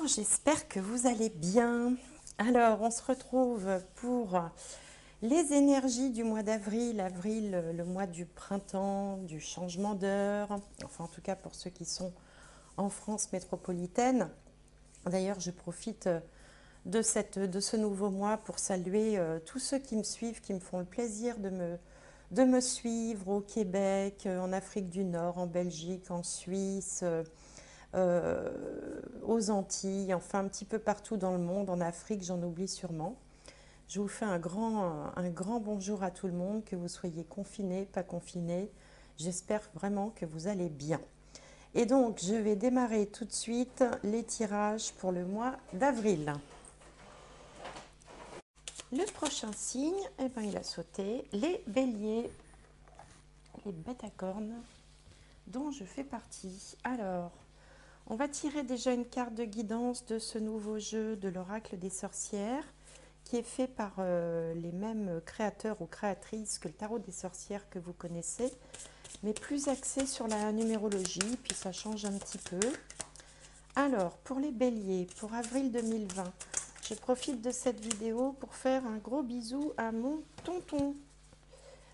J'espère que vous allez bien. Alors, on se retrouve pour les énergies du mois d'avril. Avril, le mois du printemps, du changement d'heure. Enfin, en tout cas, pour ceux qui sont en France métropolitaine. D'ailleurs, je profite de ce nouveau mois pour saluer tous ceux qui me suivent, qui me font le plaisir de me suivre au Québec, en Afrique du Nord, en Belgique, en Suisse, aux Antilles, enfin un petit peu partout dans le monde, en Afrique, j'en oublie sûrement. Je vous fais un grand bonjour à tout le monde, que vous soyez confinés, pas confinés. J'espère vraiment que vous allez bien. Et donc, je vais démarrer tout de suite les tirages pour le mois d'avril. Le prochain signe, eh ben, il a sauté, les béliers, les bêtes à cornes, dont je fais partie. Alors, on va tirer déjà une carte de guidance de ce nouveau jeu de l'oracle des sorcières, qui est fait par les mêmes créateurs ou créatrices que le tarot des sorcières que vous connaissez, mais plus axé sur la numérologie, puis ça change un petit peu. Alors, pour les béliers, pour avril 2020, je profite de cette vidéo pour faire un gros bisou à mon tonton.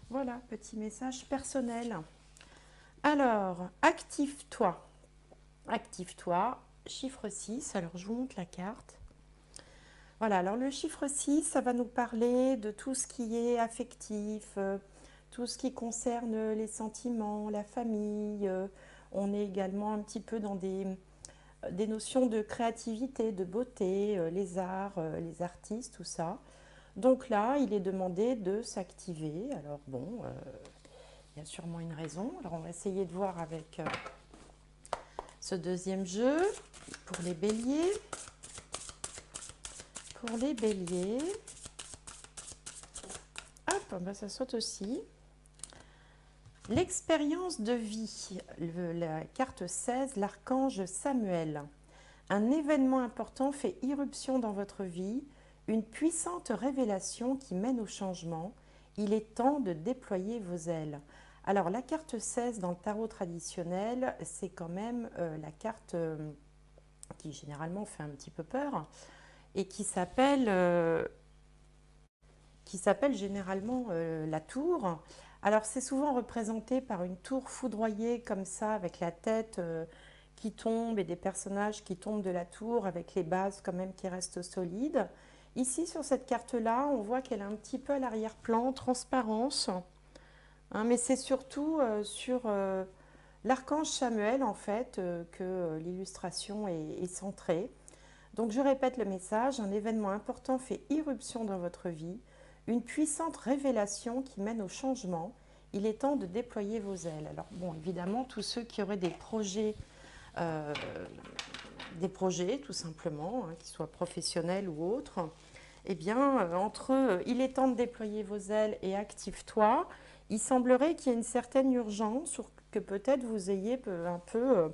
Voilà, petit message personnel. Alors, active-toi. Active-toi, chiffre 6. Alors, je vous montre la carte. Voilà, alors le chiffre 6, ça va nous parler de tout ce qui est affectif, tout ce qui concerne les sentiments, la famille. On est également un petit peu dans des notions de créativité, de beauté, les arts, les artistes, tout ça. Donc là, il est demandé de s'activer. Alors bon, il y a sûrement une raison. Alors on va essayer de voir avec ce deuxième jeu pour les béliers. Pour les béliers, hop, ben ça saute aussi. L'expérience de vie, la carte 16, l'archange Samuel. Un événement important fait irruption dans votre vie, une puissante révélation qui mène au changement. Il est temps de déployer vos ailes. Alors la carte 16 dans le tarot traditionnel, c'est quand même la carte qui généralement fait un petit peu peur et qui s'appelle généralement la tour. Alors c'est souvent représenté par une tour foudroyée comme ça, avec la tête qui tombe et des personnages qui tombent de la tour avec les bases quand même qui restent solides. Ici sur cette carte-là, on voit qu'elle est un petit peu à l'arrière-plan, transparence, hein, mais c'est surtout sur l'archange Samuel en fait que l'illustration est centrée. Donc je répète le message, un événement important fait irruption dans votre vie, une puissante révélation qui mène au changement. Il est temps de déployer vos ailes. Alors bon, évidemment, tous ceux qui auraient euh, des projets tout simplement, hein, qu'ils soient professionnels ou autres, eh bien, entre il est temps de déployer vos ailes et active-toi, il semblerait qu'il y ait une certaine urgence, ou que peut-être vous ayez un peu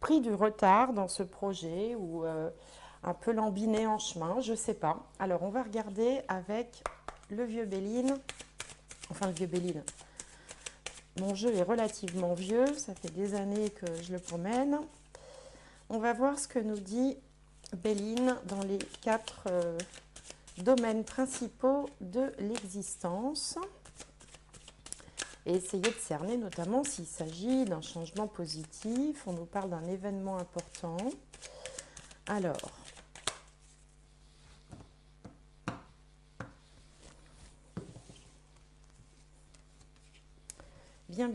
pris du retard dans ce projet ou un peu lambiné en chemin, je ne sais pas. Alors, on va regarder avec le vieux Béline. Enfin, le vieux Béline. Mon jeu est relativement vieux, ça fait des années que je le promène. On va voir ce que nous dit Béline dans les 4 domaines principaux de l'existence. Et essayer de cerner notamment s'il s'agit d'un changement positif. On nous parle d'un événement important. Alors, bien.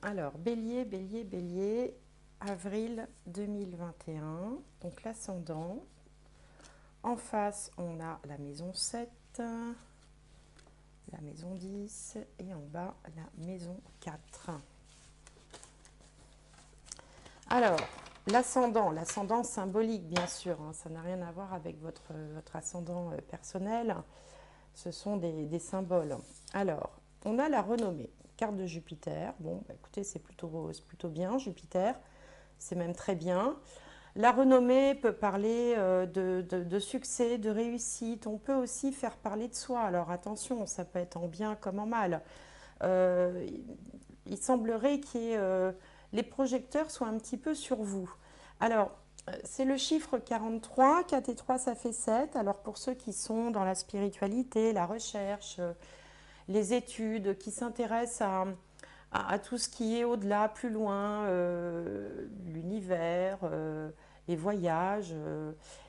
Alors, bélier, avril 2021. Donc, l'ascendant. En face, on a la maison 7, la maison 10 et en bas, la maison 4. Alors, l'ascendant symbolique, bien sûr, hein, ça n'a rien à voir avec votre ascendant personnel. Ce sont des symboles. Alors, on a la renommée, carte de Jupiter. Bon, bah, écoutez, c'est plutôt bien, Jupiter. C'est même très bien. La renommée peut parler de succès, de réussite. On peut aussi faire parler de soi. Alors attention, ça peut être en bien comme en mal. Il semblerait que les projecteurs soient un petit peu sur vous. Alors, C'est le chiffre 43. 4 et 3, ça fait 7. Alors pour ceux qui sont dans la spiritualité, la recherche, les études, qui s'intéressent à tout ce qui est au-delà, plus loin, l'univers, les voyages,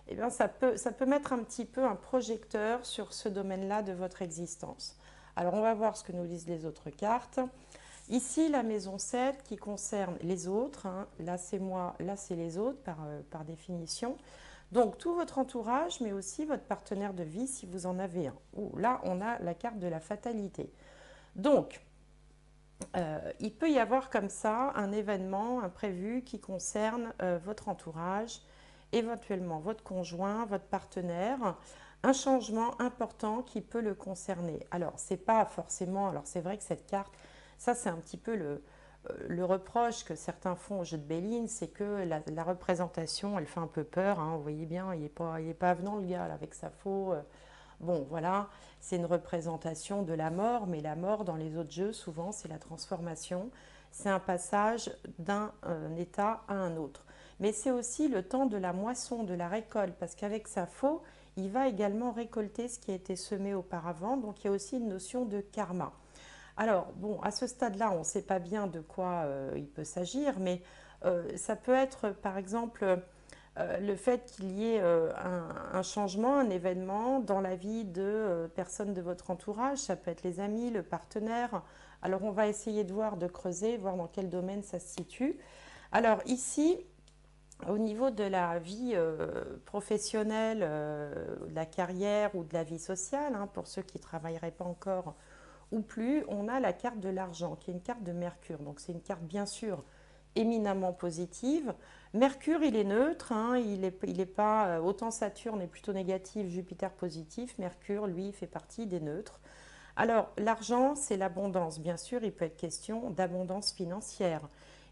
eh bien ça peut mettre un petit peu un projecteur sur ce domaine-là de votre existence. Alors on va voir ce que nous disent les autres cartes. Ici, la maison 7 qui concerne les autres, hein. Là c'est moi, là c'est les autres par définition. Donc tout votre entourage, mais aussi votre partenaire de vie si vous en avez un. Ouh, là, on a la carte de la fatalité. Donc, il peut y avoir comme ça un événement imprévu qui concerne votre entourage, éventuellement votre conjoint, votre partenaire, un changement important qui peut le concerner. Alors, c'est pas forcément, alors c'est vrai que cette carte, ça c'est un petit peu le reproche que certains font au jeu de Béline, c'est que la représentation, elle fait un peu peur, hein. Vous voyez bien, il est pas avenant le gars là, avec sa faux. Bon, voilà, c'est une représentation de la mort, mais la mort dans les autres jeux, souvent, c'est la transformation. C'est un passage d'un état à un autre. Mais c'est aussi le temps de la moisson, de la récolte, parce qu'avec sa faux, il va également récolter ce qui a été semé auparavant. Donc il y a aussi une notion de karma. Alors, bon, à ce stade-là, on ne sait pas bien de quoi il peut s'agir, mais ça peut être, par exemple, le fait qu'il y ait un changement, un événement dans la vie de personnes de votre entourage. Ça peut être les amis, le partenaire. Alors, on va essayer de voir, de creuser, voir dans quel domaine ça se situe. Alors, ici, au niveau de la vie professionnelle, de la carrière ou de la vie sociale, hein, pour ceux qui ne travailleraient pas encore ou plus, on a la carte de l'argent, qui est une carte de Mercure. Donc c'est une carte bien sûr éminemment positive. Mercure, il est neutre, hein, il est pas, autant Saturne est plutôt négatif, Jupiter positif, Mercure, lui, fait partie des neutres. Alors, l'argent, c'est l'abondance. Bien sûr, il peut être question d'abondance financière.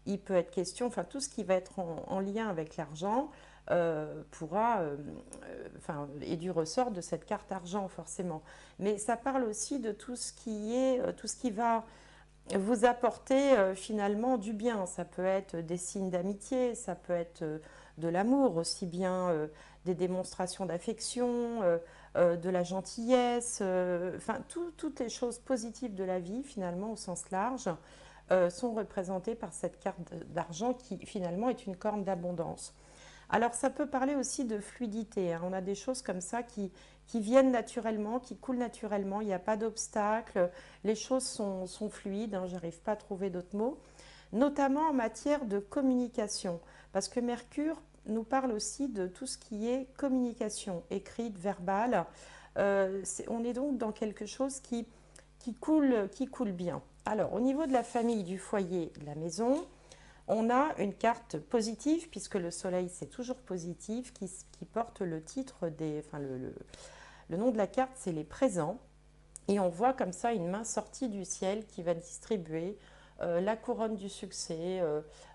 Il peut être question, enfin, tout ce qui va être en lien avec l'argent pourra, enfin, est du ressort de cette carte argent, forcément. Mais ça parle aussi de tout ce qui est, tout ce qui va vous apporter finalement du bien. Ça peut être des signes d'amitié, ça peut être de l'amour, aussi bien des démonstrations d'affection, de la gentillesse, enfin toutes les choses positives de la vie finalement au sens large sont représentées par cette carte d'argent qui finalement est une corne d'abondance. Alors ça peut parler aussi de fluidité, hein. On a des choses comme ça qui viennent naturellement, qui coulent naturellement, il n'y a pas d'obstacle, les choses sont fluides, hein, j'arrive pas à trouver d'autres mots, notamment en matière de communication, parce que Mercure nous parle aussi de tout ce qui est communication, écrite, verbale. On est donc dans quelque chose qui coule bien. Alors au niveau de la famille, du foyer, de la maison, on a une carte positive, puisque le soleil c'est toujours positif, qui porte le titre enfin le nom de la carte c'est les présents. Et on voit comme ça une main sortie du ciel qui va distribuer la couronne du succès,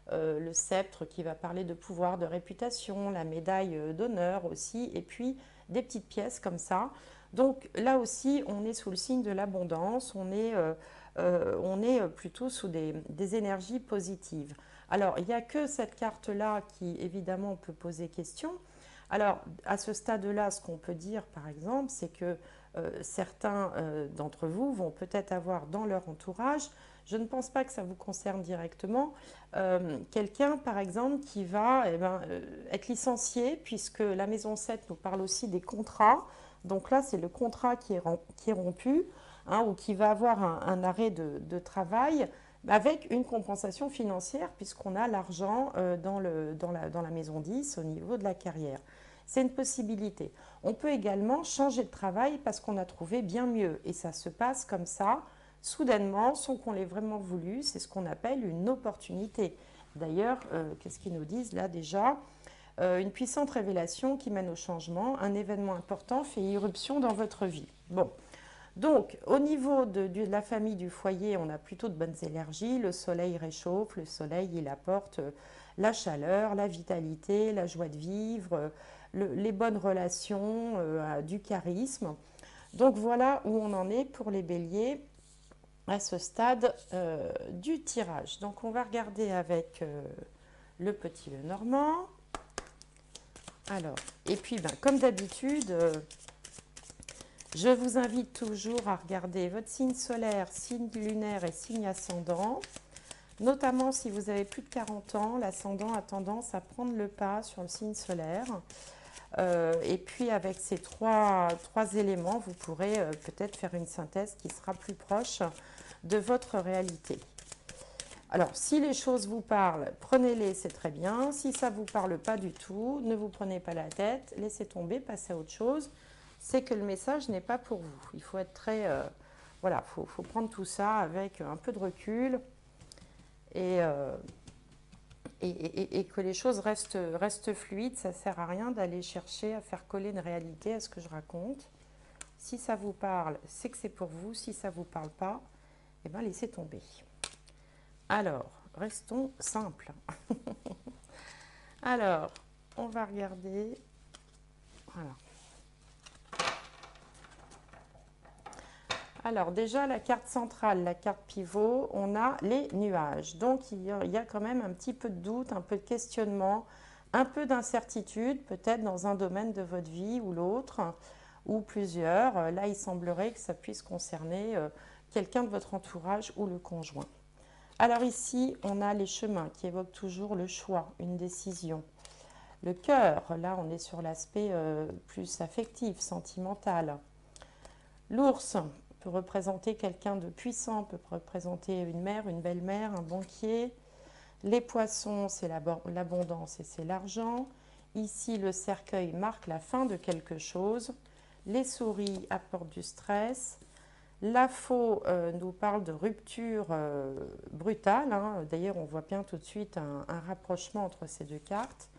le sceptre qui va parler de pouvoir, de réputation, la médaille d'honneur aussi, et puis des petites pièces comme ça. Donc là aussi, on est sous le signe de l'abondance, on est plutôt sous des énergies positives. Alors, il n'y a que cette carte-là qui, évidemment, peut poser question. Alors, à ce stade-là, ce qu'on peut dire, par exemple, c'est que certains d'entre vous vont peut-être avoir dans leur entourage, je ne pense pas que ça vous concerne directement, quelqu'un, par exemple, qui va être licencié, puisque la maison 7 nous parle aussi des contrats. Donc là, c'est le contrat qui est rompu, hein, ou qui va avoir un arrêt de travail avec une compensation financière puisqu'on a l'argent dans la maison 10 au niveau de la carrière. C'est une possibilité. On peut également changer de travail parce qu'on a trouvé bien mieux et ça se passe comme ça, soudainement, sans qu'on l'ait vraiment voulu. C'est ce qu'on appelle une opportunité. D'ailleurs, qu'est-ce qu'ils nous disent là déjà? Une puissante révélation qui mène au changement, un événement important fait irruption dans votre vie. Bon, donc au niveau de la famille, du foyer, on a plutôt de bonnes énergies, le soleil réchauffe, le soleil il apporte la chaleur, la vitalité, la joie de vivre, les bonnes relations, du charisme. Donc voilà où on en est pour les béliers à ce stade du tirage. Donc on va regarder avec le petit Lenormand. Alors, et puis, ben, comme d'habitude, je vous invite toujours à regarder votre signe solaire, signe lunaire et signe ascendant. Notamment si vous avez plus de 40 ans, l'ascendant a tendance à prendre le pas sur le signe solaire. Et puis avec ces trois éléments, vous pourrez peut-être faire une synthèse qui sera plus proche de votre réalité. Alors, si les choses vous parlent, prenez-les, c'est très bien. Si ça ne vous parle pas du tout, ne vous prenez pas la tête, laissez tomber, passez à autre chose. C'est que le message n'est pas pour vous. Il faut être très... voilà, faut prendre tout ça avec un peu de recul et, et que les choses restent fluides. Ça ne sert à rien d'aller chercher à faire coller une réalité à ce que je raconte. Si ça vous parle, c'est que c'est pour vous. Si ça ne vous parle pas, eh bien, laissez tomber. Alors, restons simples. Alors, on va regarder. Voilà. Alors, déjà, la carte centrale, la carte pivot, on a les nuages. Donc, il y a quand même un petit peu de doute, un peu de questionnement, un peu d'incertitude, peut-être dans un domaine de votre vie ou l'autre, ou plusieurs. Là, il semblerait que ça puisse concerner quelqu'un de votre entourage ou le conjoint. Alors ici, on a les chemins qui évoquent toujours le choix, une décision. Le cœur, là on est sur l'aspect plus affectif, sentimental. L'ours peut représenter quelqu'un de puissant, peut représenter une mère, une belle-mère, un banquier. Les poissons, c'est l'abondance et c'est l'argent. Ici, le cercueil marque la fin de quelque chose. Les souris apportent du stress. La faux nous parle de rupture brutale. Hein. D'ailleurs, on voit bien tout de suite un rapprochement entre ces deux cartes.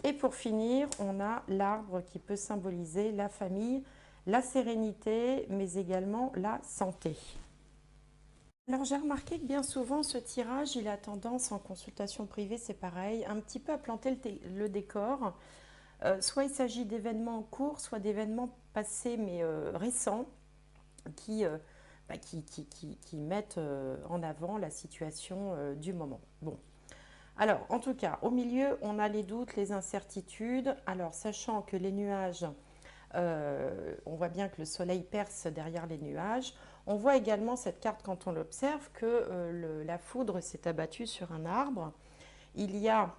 Et pour finir, on a l'arbre qui peut symboliser la famille, la sérénité, mais également la santé. Alors j'ai remarqué que bien souvent ce tirage, il a tendance en consultation privée, c'est pareil, un petit peu à planter le décor. Soit il s'agit d'événements en cours, soit d'événements passés mais récents qui, qui mettent en avant la situation du moment. Bon. Alors, en tout cas, au milieu, on a les doutes, les incertitudes. Alors, sachant que les nuages, on voit bien que le soleil perce derrière les nuages. On voit également cette carte quand on l'observe que la foudre s'est abattue sur un arbre. Il y a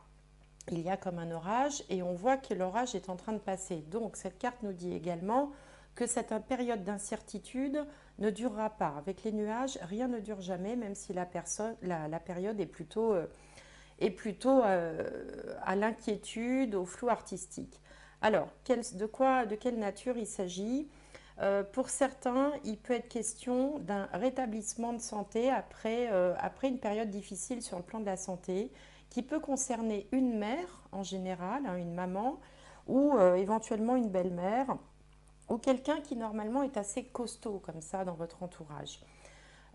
comme un orage et on voit que l'orage est en train de passer. Donc, cette carte nous dit également que cette période d'incertitude ne durera pas. Avec les nuages, rien ne dure jamais, même si la période est plutôt à l'inquiétude, au flou artistique. Alors, de quelle nature il s'agit? Pour certains, il peut être question d'un rétablissement de santé après une période difficile sur le plan de la santé, qui peut concerner une mère en général, hein, une maman, ou éventuellement une belle-mère, ou quelqu'un qui normalement est assez costaud comme ça dans votre entourage.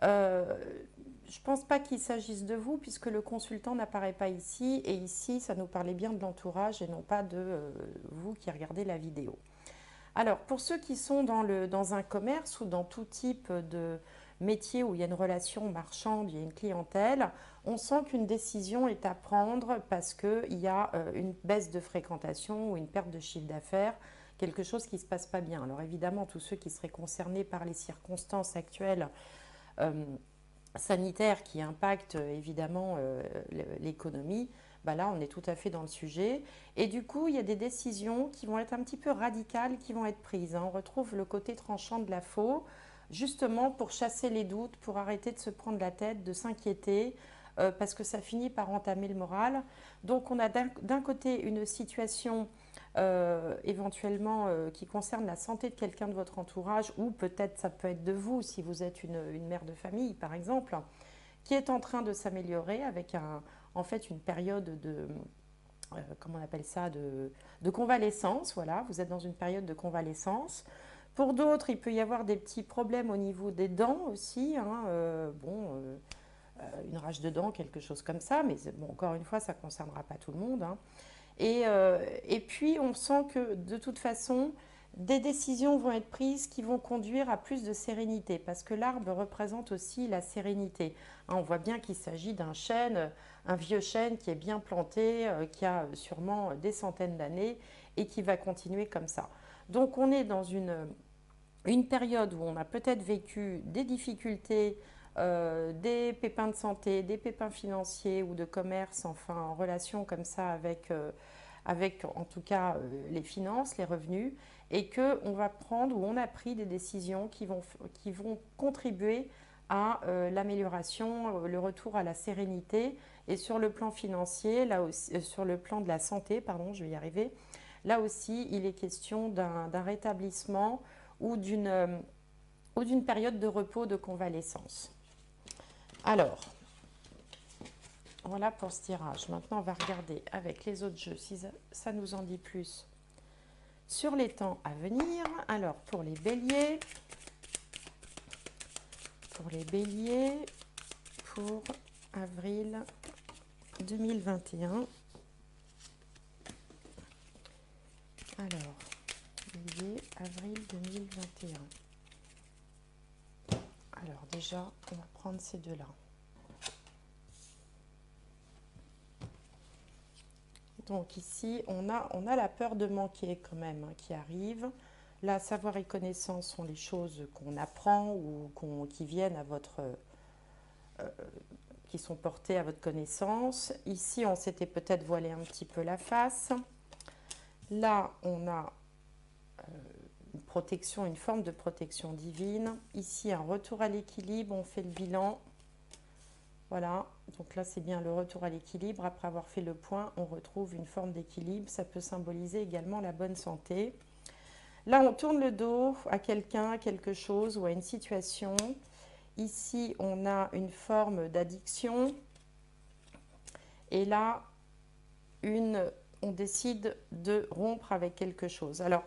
Je ne pense pas qu'il s'agisse de vous puisque le consultant n'apparaît pas ici et ici ça nous parlait bien de l'entourage et non pas de vous qui regardez la vidéo. Alors pour ceux qui sont dans un commerce ou dans tout type de métier où il y a une relation marchande, il y a une clientèle, on sent qu'une décision est à prendre parce qu'il y a une baisse de fréquentation ou une perte de chiffre d'affaires, quelque chose qui ne se passe pas bien. Alors évidemment, tous ceux qui seraient concernés par les circonstances actuelles sanitaires qui impactent évidemment l'économie, bah là on est tout à fait dans le sujet. Et du coup, il y a des décisions qui vont être un petit peu radicales qui vont être prises. Hein. On retrouve le côté tranchant de la faux, justement pour chasser les doutes, pour arrêter de se prendre la tête, de s'inquiéter, parce que ça finit par entamer le moral. Donc on a d'un côté une situation éventuellement qui concerne la santé de quelqu'un de votre entourage, ou peut-être ça peut être de vous si vous êtes une mère de famille par exemple, qui est en train de s'améliorer avec en fait une période de, comment on appelle ça, de convalescence. Voilà, vous êtes dans une période de convalescence. Pour d'autres, il peut y avoir des petits problèmes au niveau des dents aussi. Hein, une rage de dents, quelque chose comme ça. Mais bon, encore une fois, ça ne concernera pas tout le monde. Hein. Et puis, on sent que de toute façon, Des décisions vont être prises qui vont conduire à plus de sérénité, parce que l'arbre représente aussi la sérénité. Hein, on voit bien qu'il s'agit d'un chêne, un vieux chêne qui est bien planté, qui a sûrement des centaines d'années et qui va continuer comme ça. Donc on est dans une période où on a peut-être vécu des difficultés, des pépins de santé, des pépins financiers ou de commerce, enfin en relation comme ça avec en tout cas les finances, les revenus, et qu'on va prendre ou on a pris des décisions qui vont contribuer à l'amélioration, le retour à la sérénité. Et sur le plan financier, là aussi, sur le plan de la santé, pardon, je vais y arriver, là aussi, il est question d'un rétablissement ou d'une période de repos, de convalescence. Alors, voilà pour ce tirage. Maintenant, on va regarder avec les autres jeux si ça nous en dit plus sur les temps à venir. Alors, pour les béliers, pour avril 2021. Alors, bélier, avril 2021. Alors déjà, on va prendre ces deux-là. Donc ici, on a la peur de manquer quand même hein, qui arrive. Là, savoir et connaissance sont les choses qu'on apprend ou qui viennent à votre... qui sont portées à votre connaissance. Ici, on s'était peut-être voilé un petit peu la face. Là, on a une protection, une forme de protection divine. Ici, un retour à l'équilibre, on fait le bilan. Voilà, donc là c'est bien le retour à l'équilibre. Après avoir fait le point, on retrouve une forme d'équilibre. Ça peut symboliser également la bonne santé. Là, on tourne le dos à quelqu'un, à quelque chose ou à une situation. Ici, on a une forme d'addiction. Et là, on décide de rompre avec quelque chose. Alors,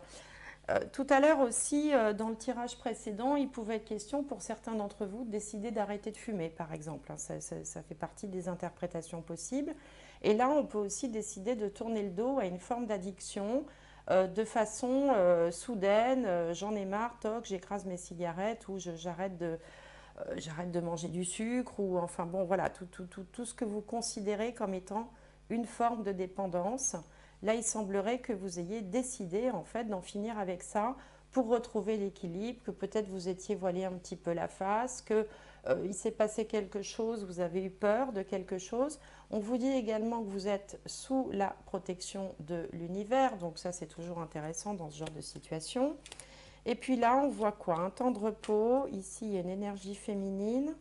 tout à l'heure aussi, dans le tirage précédent, il pouvait être question pour certains d'entre vous de décider d'arrêter de fumer, par exemple. Ça fait partie des interprétations possibles. Et là, on peut aussi décider de tourner le dos à une forme d'addiction de façon soudaine. J'en ai marre, toc, j'écrase mes cigarettes ou j'arrête de manger du sucre. Ou enfin bon, voilà, tout ce que vous considérez comme étant une forme de dépendance. Là, il semblerait que vous ayez décidé en fait d'en finir avec ça pour retrouver l'équilibre, que peut-être vous étiez voilé un petit peu la face, que il s'est passé quelque chose, vous avez eu peur de quelque chose. On vous dit également que vous êtes sous la protection de l'univers, donc ça c'est toujours intéressant dans ce genre de situation. Et puis là, on voit quoi? Un temps de repos, ici il y a une énergie féminine.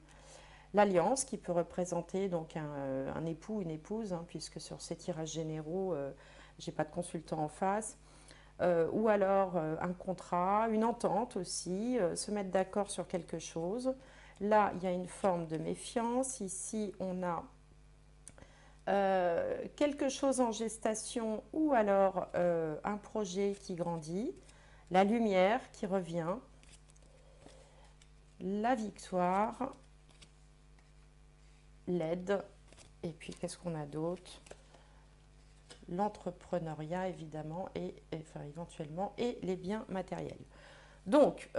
L'alliance qui peut représenter donc un époux, une épouse, hein, puisque sur ces tirages généraux, j'ai pas de consultant en face, ou alors un contrat, une entente aussi, se mettre d'accord sur quelque chose. Là, il y a une forme de méfiance. Ici, on a quelque chose en gestation ou alors un projet qui grandit, la lumière qui revient, la victoire, l'aide, et puis qu'est-ce qu'on a d'autre? L'entrepreneuriat évidemment et enfin, éventuellement et les biens matériels. Donc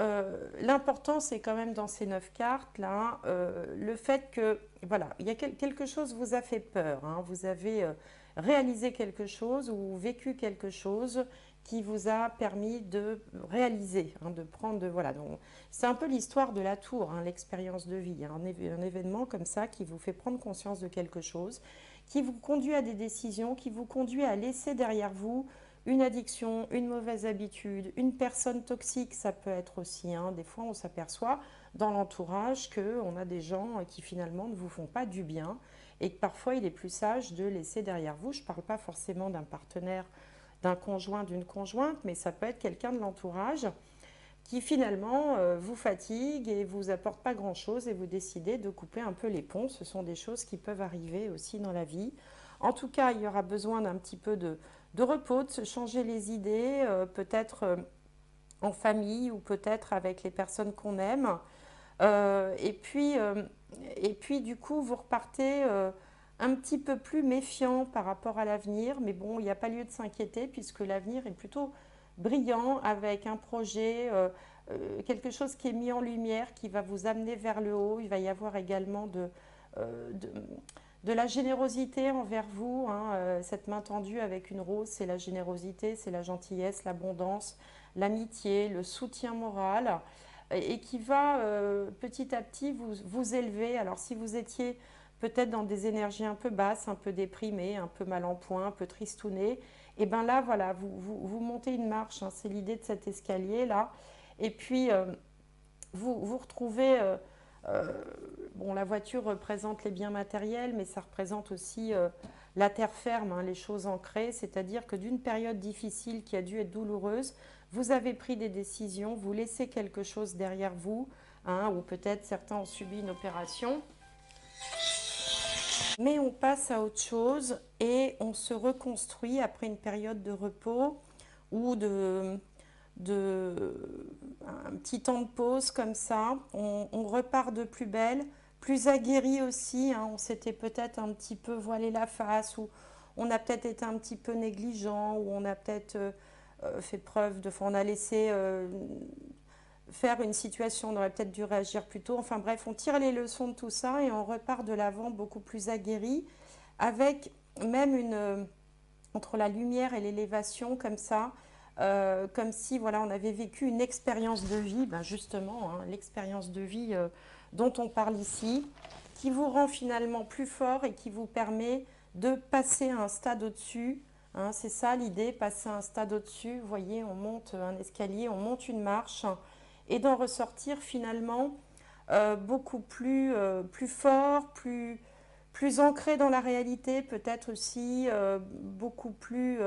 l'important c'est quand même dans ces 9 cartes là le fait que voilà il y a quelque chose vous a fait peur hein, vous avez réalisé quelque chose ou vécu quelque chose qui vous a permis de réaliser hein, de prendre de voilà donc c'est un peu l'histoire de la tour hein, l'expérience de vie hein, un événement comme ça qui vous fait prendre conscience de quelque chose qui vous conduit à des décisions, qui vous conduit à laisser derrière vous une addiction, une mauvaise habitude, une personne toxique, ça peut être aussi. Hein, des fois, on s'aperçoit dans l'entourage qu'on a des gens qui finalement ne vous font pas du bien et que parfois il est plus sage de laisser derrière vous. Je ne parle pas forcément d'un partenaire, d'un conjoint, d'une conjointe, mais ça peut être quelqu'un de l'entourage qui finalement vous fatigue et vous apporte pas grand-chose et vous décidez de couper un peu les ponts. Ce sont des choses qui peuvent arriver aussi dans la vie. En tout cas, il y aura besoin d'un petit peu de repos, de se changer les idées, peut-être en famille ou peut-être avec les personnes qu'on aime. Euh, et, puis, euh, et puis, du coup, vous repartez un petit peu plus méfiant par rapport à l'avenir. Mais bon, il n'y a pas lieu de s'inquiéter puisque l'avenir est plutôt brillant, avec un projet, quelque chose qui est mis en lumière, qui va vous amener vers le haut. Il va y avoir également euh, de, de la générosité envers vous, hein. Cette main tendue avec une rose, c'est la générosité, c'est la gentillesse, l'abondance, l'amitié, le soutien moral, et qui va petit à petit vous élever. Alors si vous étiez peut-être dans des énergies un peu basses, un peu déprimées, un peu mal en point, un peu tristounées, et bien là, voilà, vous montez une marche, hein. C'est l'idée de cet escalier-là. Et puis, vous retrouvez, euh, bon, la voiture représente les biens matériels, mais ça représente aussi la terre ferme, hein, les choses ancrées, c'est-à-dire que d'une période difficile qui a dû être douloureuse, vous avez pris des décisions, vous laissez quelque chose derrière vous, hein, ou peut-être certains ont subi une opération, mais on passe à autre chose et on se reconstruit après une période de repos ou de un petit temps de pause comme ça. On repart de plus belle, plus aguerri aussi, hein. On s'était peut-être un petit peu voilé la face, ou on a peut-être été un petit peu négligent, ou on a peut-être fait preuve de... Enfin, on a laissé faire une situation, on aurait peut-être dû réagir plus tôt. Enfin bref, on tire les leçons de tout ça et on repart de l'avant beaucoup plus aguerri, avec même entre la lumière et l'élévation comme ça, comme si voilà, on avait vécu une expérience de vie, ben justement, hein, l'expérience de vie dont on parle ici, qui vous rend finalement plus fort et qui vous permet de passer à un stade au-dessus, hein. C'est ça l'idée, passer à un stade au-dessus. Vous voyez, on monte un escalier, on monte une marche, et d'en ressortir finalement beaucoup plus fort, plus ancré dans la réalité, peut-être aussi beaucoup plus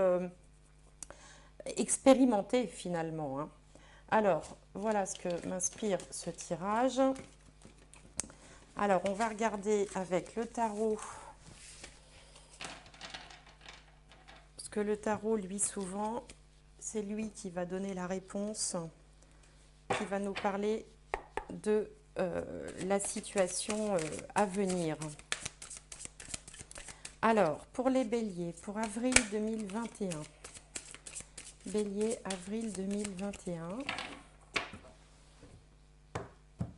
expérimenté finalement, hein. Alors, voilà ce que m'inspire ce tirage. Alors, on va regarder avec le tarot, parce que le tarot, lui, souvent, c'est lui qui va donner la réponse, qui va nous parler de la situation à venir. Alors, pour les béliers, pour avril 2021. Bélier, avril 2021.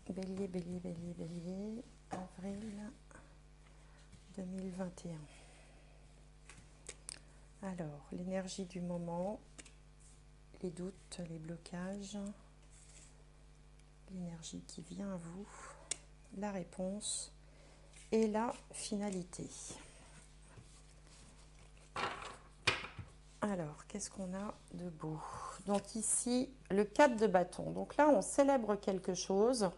Bélier, bélier, bélier, bélier. Avril 2021. Alors, l'énergie du moment, les doutes, les blocages, l'énergie qui vient à vous, la réponse et la finalité. Alors, qu'est-ce qu'on a de beau? Donc ici, le 4 de bâton. Donc là, on célèbre quelque chose,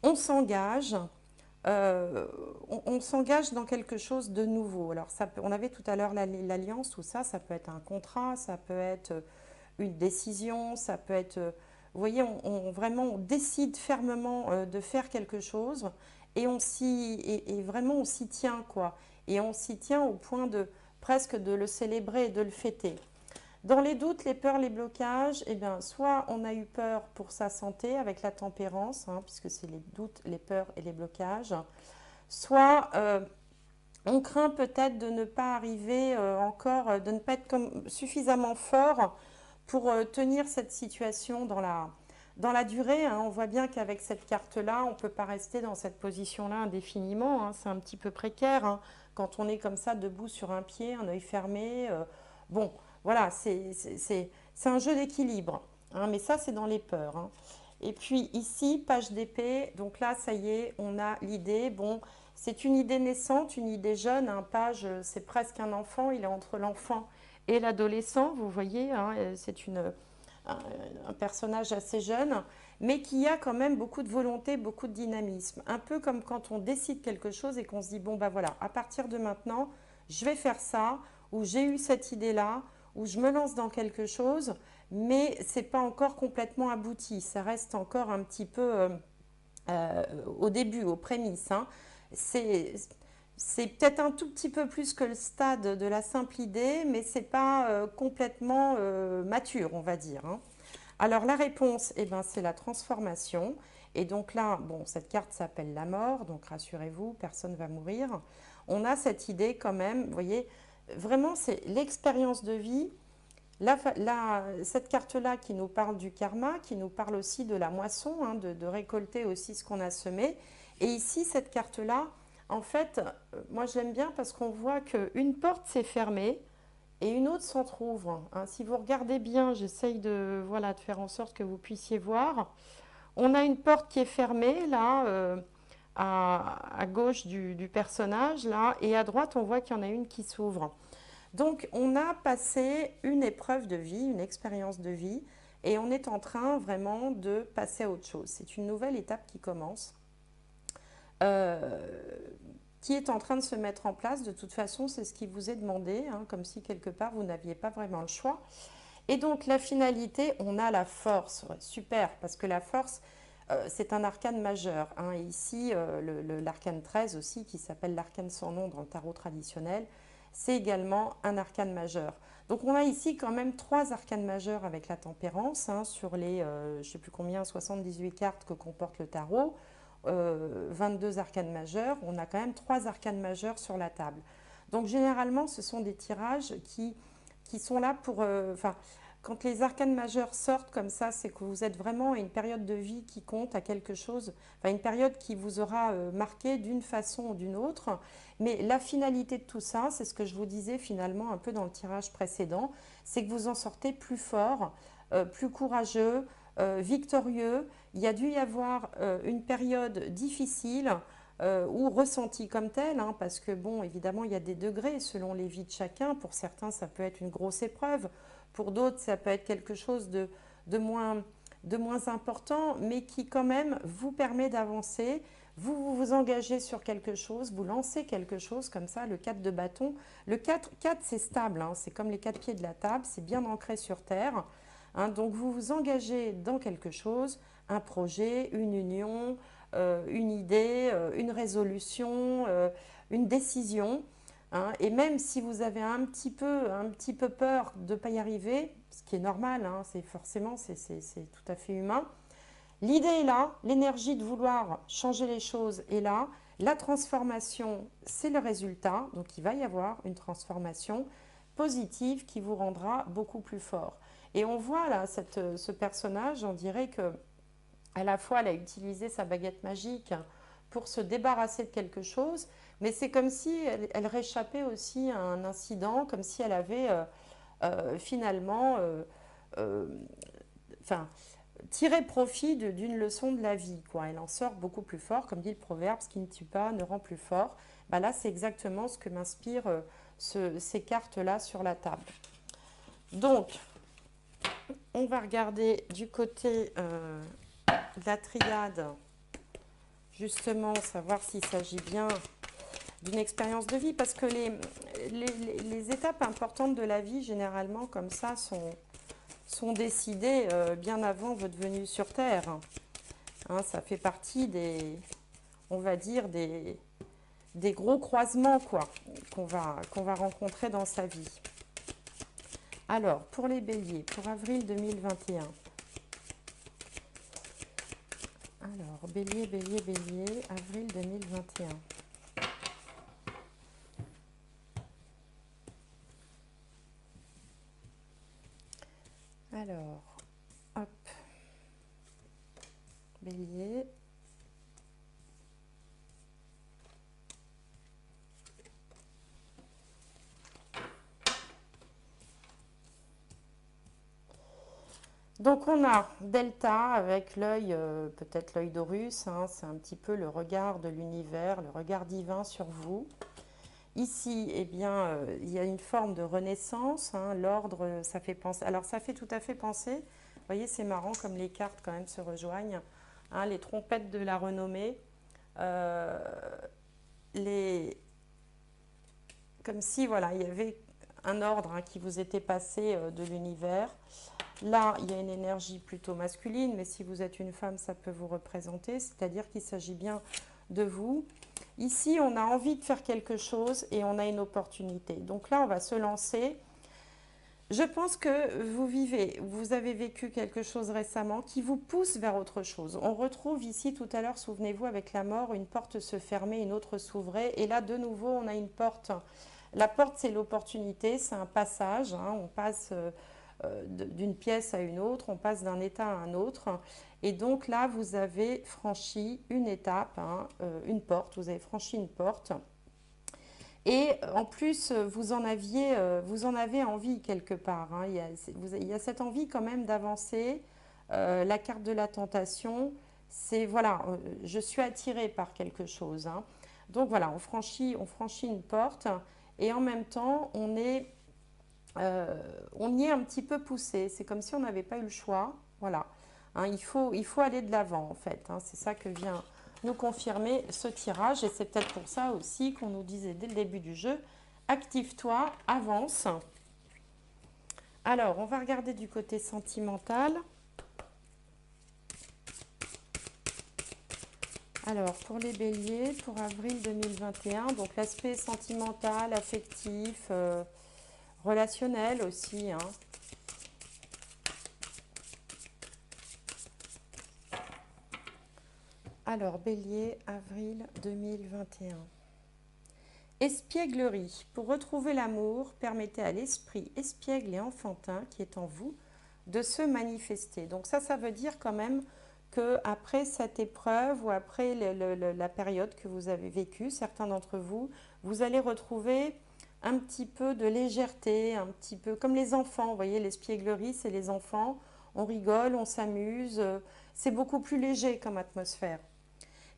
on s'engage, on s'engage dans quelque chose de nouveau. Alors, on avait tout à l'heure l'alliance, tout ça, ça peut être un contrat, ça peut être une décision, ça peut être... vous voyez, vraiment, on décide fermement de faire quelque chose et vraiment, on s'y tient, quoi. Et on s'y tient au point de presque de le célébrer et de le fêter. Dans les doutes, les peurs, les blocages, eh bien, soit on a eu peur pour sa santé avec la tempérance, hein, puisque c'est les doutes, les peurs et les blocages, soit on craint peut-être de ne pas arriver encore, de ne pas être suffisamment fort pour tenir cette situation dans la durée, hein. On voit bien qu'avec cette carte-là, on ne peut pas rester dans cette position-là indéfiniment, hein. C'est un petit peu précaire, hein, quand on est comme ça, debout sur un pied, un œil fermé. Bon, voilà, c'est un jeu d'équilibre, hein, mais ça, c'est dans les peurs, hein. Et puis ici, page d'épée, donc là, ça y est, on a l'idée. Bon, c'est une idée naissante, une idée jeune. Un page, c'est presque un enfant, il est entre l'enfant et l'adolescent, vous voyez, hein, c'est un personnage assez jeune, mais qui a quand même beaucoup de volonté, beaucoup de dynamisme. Un peu comme quand on décide quelque chose et qu'on se dit, bon, ben voilà, à partir de maintenant, je vais faire ça, ou j'ai eu cette idée-là, ou je me lance dans quelque chose, mais ce n'est pas encore complètement abouti. Ça reste encore un petit peu au début, aux prémices, hein. C'est peut-être un tout petit peu plus que le stade de la simple idée, mais ce n'est pas complètement mature, on va dire, hein. Alors la réponse, eh ben, c'est la transformation. Et donc là, bon, cette carte s'appelle la mort, donc rassurez-vous, personne ne va mourir. On a cette idée quand même, vous voyez, vraiment c'est l'expérience de vie Cette carte-là qui nous parle du karma, qui nous parle aussi de la moisson, hein, de récolter aussi ce qu'on a semé. Et ici, cette carte-là, en fait, moi je l'aime bien parce qu'on voit qu'une porte s'est fermée et une autre s'entrouvre, hein. Si vous regardez bien, j'essaye de, voilà, de faire en sorte que vous puissiez voir. On a une porte qui est fermée là, à gauche du personnage là, et à droite on voit qu'il y en a une qui s'ouvre. Donc on a passé une épreuve de vie, une expérience de vie, et on est en train vraiment de passer à autre chose. C'est une nouvelle étape qui commence, euh, qui est en train de se mettre en place. De toute façon, c'est ce qui vous est demandé, hein, comme si quelque part vous n'aviez pas vraiment le choix. Et donc la finalité, on a la force. Ouais, super, parce que la force, c'est un arcane majeur, hein. Et ici, l'arcane 13 aussi, qui s'appelle l'arcane sans nom dans le tarot traditionnel, c'est également un arcane majeur. Donc on a ici quand même trois arcanes majeurs avec la tempérance, hein, sur les, je ne sais plus combien, 78 cartes que comporte le tarot, 22 arcanes majeurs, on a quand même trois arcanes majeurs sur la table. Donc généralement, ce sont des tirages qui sont là pour... quand les arcanes majeurs sortent comme ça, c'est que vous êtes vraiment à une période de vie qui compte à quelque chose, enfin une période qui vous aura marqué d'une façon ou d'une autre. Mais la finalité de tout ça, c'est ce que je vous disais finalement un peu dans le tirage précédent, c'est que vous en sortez plus fort, plus courageux, victorieux. Il y a dû y avoir une période difficile ou ressentie comme telle, hein, parce que bon, évidemment, il y a des degrés selon les vies de chacun. Pour certains, ça peut être une grosse épreuve. Pour d'autres, ça peut être quelque chose de moins, de moins important, mais qui quand même vous permet d'avancer. Vous engagez sur quelque chose, vous lancez quelque chose comme ça, le 4 de bâton. Le 4 c'est stable, hein, c'est comme les 4 pieds de la table, c'est bien ancré sur terre, hein. Donc vous vous engagez dans quelque chose, un projet, une union, une idée, une résolution, une décision, hein. Et même si vous avez un petit peu peur de ne pas y arriver, ce qui est normal, hein, c'est forcément, c'est tout à fait humain, l'idée est là, l'énergie de vouloir changer les choses est là, la transformation, c'est le résultat, donc il va y avoir une transformation positive qui vous rendra beaucoup plus fort. Et on voit là ce personnage, on dirait que à la fois elle a utilisé sa baguette magique pour se débarrasser de quelque chose, mais c'est comme si elle réchappait aussi à un incident, comme si elle avait finalement euh, enfin, tiré profit d'une leçon de la vie, quoi. Elle en sort beaucoup plus fort, comme dit le proverbe, ce qui ne tue pas ne rend plus fort. Bah là, c'est exactement ce que m'inspirent ces cartes-là sur la table. Donc, on va regarder du côté de la triade, justement, savoir s'il s'agit bien d'une expérience de vie, parce que les étapes importantes de la vie, généralement, comme ça, sont décidées bien avant votre venue sur Terre, hein. Ça fait partie des, on va dire, des gros croisements, quoi, qu'on va rencontrer dans sa vie. Alors, pour les béliers, pour avril 2021. Alors, bélier, bélier, bélier, avril 2021. Alors, hop, bélier. Donc on a Delta avec l'œil, peut-être l'œil d'Horus, hein, c'est un petit peu le regard de l'univers, le regard divin sur vous. Ici, eh bien, il y a une forme de renaissance, hein, l'ordre, ça fait penser. Alors ça fait tout à fait penser, vous voyez, c'est marrant comme les cartes quand même se rejoignent, hein, les trompettes de la renommée, euh, les, comme si voilà, il y avait un ordre, hein, qui vous était passé de l'univers. Là, il y a une énergie plutôt masculine, mais si vous êtes une femme, ça peut vous représenter, c'est-à-dire qu'il s'agit bien de vous. Ici, on a envie de faire quelque chose et on a une opportunité. Donc là, on va se lancer. Je pense que vous avez vécu quelque chose récemment qui vous pousse vers autre chose. On retrouve ici tout à l'heure, souvenez-vous, avec la mort, une porte se fermait, une autre s'ouvrait. Et là, de nouveau, on a une porte. La porte, c'est l'opportunité, c'est un passage, hein, on passe d'une pièce à une autre, on passe d'un état à un autre. Et donc là, vous avez franchi une étape, hein, une porte, vous avez franchi une porte. Et en plus, vous en avez envie quelque part, hein. Il y a cette envie quand même d'avancer. La carte de la tentation, c'est voilà, je suis attirée par quelque chose, hein. Donc voilà, on franchit une porte et en même temps, on y est un petit peu poussé. C'est comme si on n'avait pas eu le choix. Voilà. Hein, il faut aller de l'avant en fait, hein. C'est ça que vient nous confirmer ce tirage et c'est peut-être pour ça aussi qu'on nous disait dès le début du jeu, active-toi, avance. Alors, on va regarder du côté sentimental. Alors, pour les béliers, pour avril 2021, donc l'aspect sentimental, affectif, relationnel aussi, hein. Alors, bélier, avril 2021. Espièglerie. Pour retrouver l'amour, permettez à l'esprit espiègle et enfantin qui est en vous de se manifester. Donc ça veut dire quand même qu'après cette épreuve ou après la période que vous avez vécue, certains d'entre vous, vous allez retrouver un petit peu de légèreté, un petit peu comme les enfants. Vous voyez, l'espièglerie, c'est les enfants. On rigole, on s'amuse. C'est beaucoup plus léger comme atmosphère.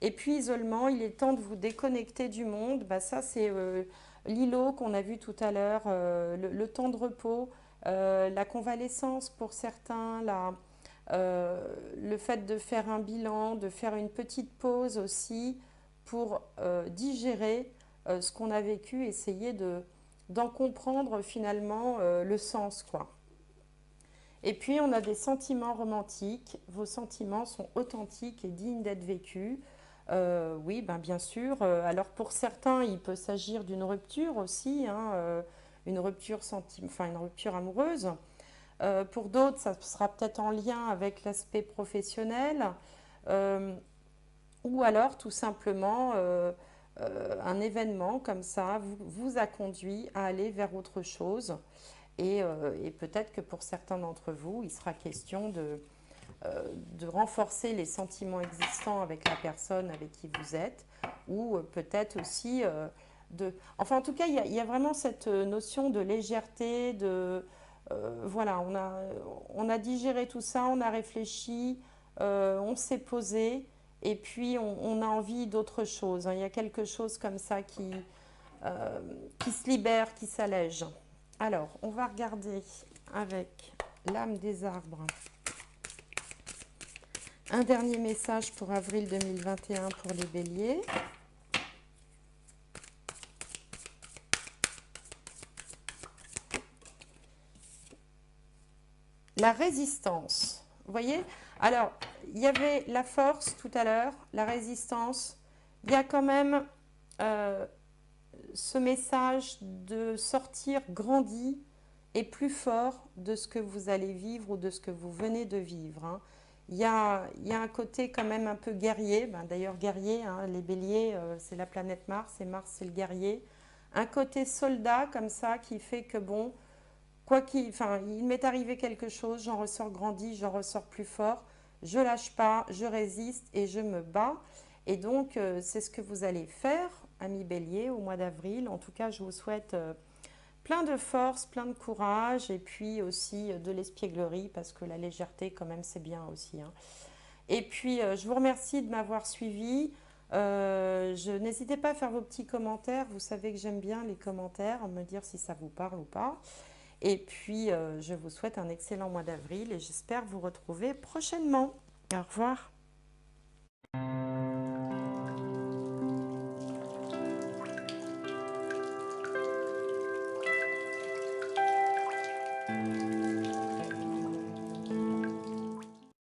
Et puis isolement, il est temps de vous déconnecter du monde. Bah, ça, c'est l'îlot qu'on a vu tout à l'heure, temps de repos, la convalescence pour certains, le fait de faire un bilan, de faire une petite pause aussi pour digérer ce qu'on a vécu, essayer d'en comprendre finalement le sens, quoi. Et puis, on a des sentiments romantiques. Vos sentiments sont authentiques et dignes d'être vécus. Oui, ben bien sûr. Alors, pour certains, il peut s'agir d'une rupture aussi, hein, une rupture amoureuse. Pour d'autres, ça sera peut-être en lien avec l'aspect professionnel. Euh, ou alors, tout simplement, un événement comme ça vous a conduit à aller vers autre chose. Et peut-être que pour certains d'entre vous, il sera question de renforcer les sentiments existants avec la personne avec qui vous êtes, ou peut-être aussi de... Enfin, en tout cas, il y a vraiment cette notion de légèreté, voilà, on a digéré tout ça, on a réfléchi, on s'est posé, et puis on a envie d'autre chose, hein. Il y a quelque chose comme ça qui se libère, qui s'allège. Alors, on va regarder avec l'âme des arbres. Un dernier message pour avril 2021 pour les béliers. La résistance. Vous voyez? Alors, il y avait la force tout à l'heure, la résistance. Il y a quand même ce message de sortir grandi et plus fort de ce que vous allez vivre ou de ce que vous venez de vivre, hein. Il y a un côté quand même un peu guerrier. Ben, d'ailleurs, guerrier, hein, les béliers, c'est la planète Mars, et Mars, c'est le guerrier. Un côté soldat comme ça qui fait que, bon, enfin, il m'est arrivé quelque chose, j'en ressors grandi, j'en ressors plus fort, je lâche pas, je résiste et je me bats. Et donc, c'est ce que vous allez faire, amis béliers, au mois d'avril. En tout cas, je vous souhaite plein de force, plein de courage et puis aussi de l'espièglerie parce que la légèreté, quand même, c'est bien aussi, hein. Et puis, je vous remercie de m'avoir suivi. N'hésitez pas à faire vos petits commentaires. Vous savez que j'aime bien les commentaires, me dire si ça vous parle ou pas. Et puis, je vous souhaite un excellent mois d'avril et j'espère vous retrouver prochainement. Au revoir.